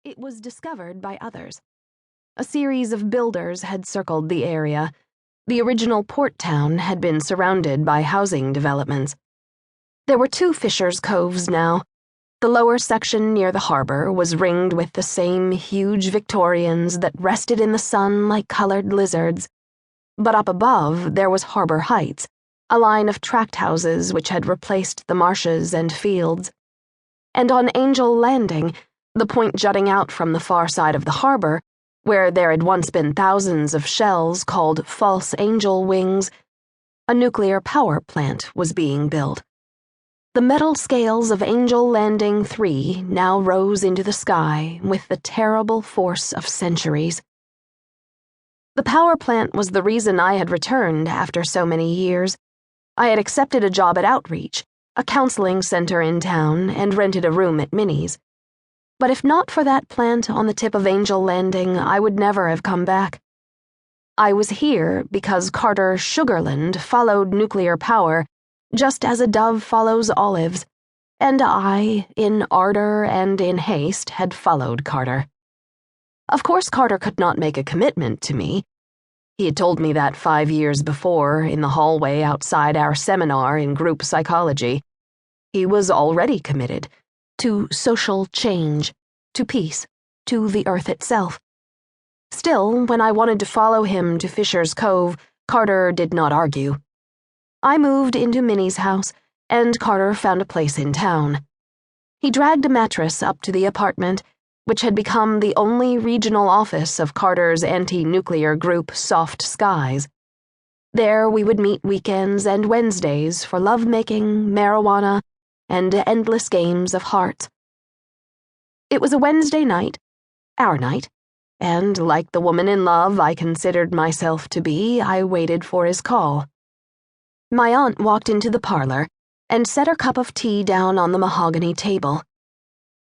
It was discovered by others. A series of builders had circled the area. The original port town had been surrounded by housing developments. There were two Fisher's Coves now. The lower section near the harbor was ringed with the same huge Victorians that rested in the sun like colored lizards. But up above there was Harbor Heights, a line of tract houses which had replaced the marshes and fields. And on Angel Landing, the point jutting out from the far side of the harbor, where there had once been thousands of shells called false angel wings, a nuclear power plant was being built. The metal scales of Angel Landing 3 now rose into the sky with the terrible force of centuries. The power plant was the reason I had returned after so many years. I had accepted a job at Outreach, a counseling center in town, and rented a room at Minnie's. But if not for that plant on the tip of Angel Landing, I would never have come back. I was here because Carter Sugarland followed nuclear power just as a dove follows olives, and I, in ardor and in haste, had followed Carter. Of course, Carter could not make a commitment to me. He had told me that 5 years before, in the hallway outside our seminar in group psychology. He was already committed to social change, to peace, to the earth itself. Still, when I wanted to follow him to Fisher's Cove, Carter did not argue. I moved into Minnie's house, and Carter found a place in town. He dragged a mattress up to the apartment, which had become the only regional office of Carter's anti-nuclear group Soft Skies. There we would meet weekends and Wednesdays for lovemaking, marijuana, and endless games of hearts. It was a Wednesday night, our night, and like the woman in love I considered myself to be, I waited for his call. My aunt walked into the parlor and set her cup of tea down on the mahogany table.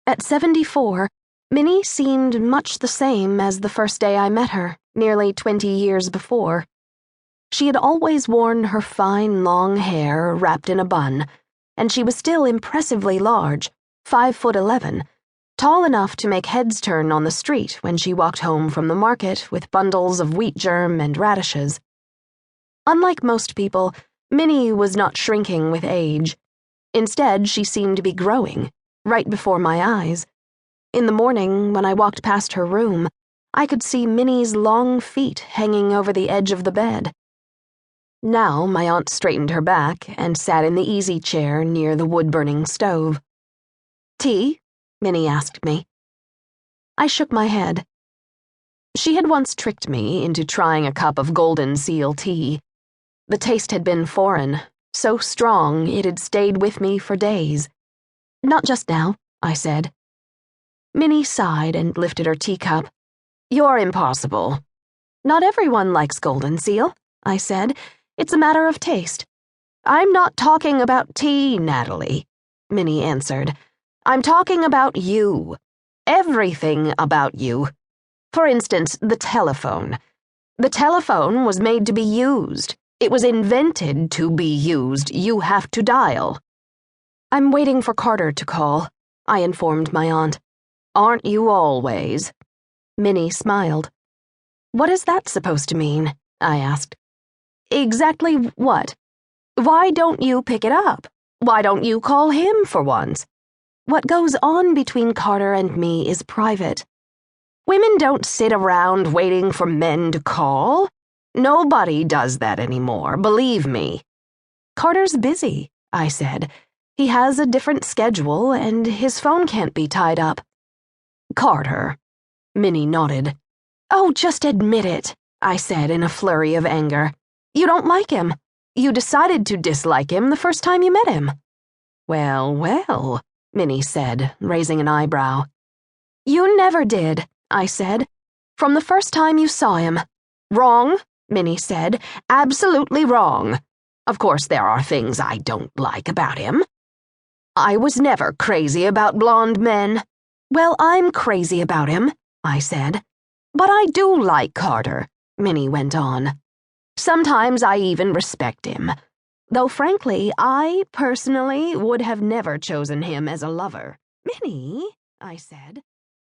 At 74, Minnie seemed much the same as the first day I met her, nearly 20 years before. She had always worn her fine long hair wrapped in a bun, and she was still impressively large, 5'11", tall enough to make heads turn on the street when she walked home from the market with bundles of wheat germ and radishes. Unlike most people, Minnie was not shrinking with age. Instead, she seemed to be growing, right before my eyes. In the morning, when I walked past her room, I could see Minnie's long feet hanging over the edge of the bed. Now my aunt straightened her back and sat in the easy chair near the wood-burning stove. "Tea?" Minnie asked me. I shook my head. She had once tricked me into trying a cup of Golden Seal tea. The taste had been foreign, so strong it had stayed with me for days. "Not just now," I said. Minnie sighed and lifted her teacup. "You're impossible." "Not everyone likes Golden Seal," I said. "It's a matter of taste." "I'm not talking about tea, Natalie," Minnie answered. "I'm talking about you. Everything about you. For instance, the telephone. The telephone was made to be used. It was invented to be used. You have to dial." "I'm waiting for Carter to call," I informed my aunt. "Aren't you always?" Minnie smiled. "What is that supposed to mean?" I asked. "Exactly what? Why don't you pick it up? Why don't you call him for once? What goes on between Carter and me is private. Women don't sit around waiting for men to call. Nobody does that anymore, believe me." "Carter's busy," I said. "He has a different schedule, and his phone can't be tied up." "Carter," Minnie nodded. "Oh, just admit it," I said in a flurry of anger. "You don't like him. You decided to dislike him the first time you met him." "Well, well," Minnie said, raising an eyebrow. "You never did," I said. "From the first time you saw him." "Wrong," Minnie said. "Absolutely wrong. Of course there are things I don't like about him. I was never crazy about blonde men." "Well, I'm crazy about him," I said. "But I do like Carter," Minnie went on. "Sometimes I even respect him. Though frankly, I personally would have never chosen him as a lover." "Minnie," I said.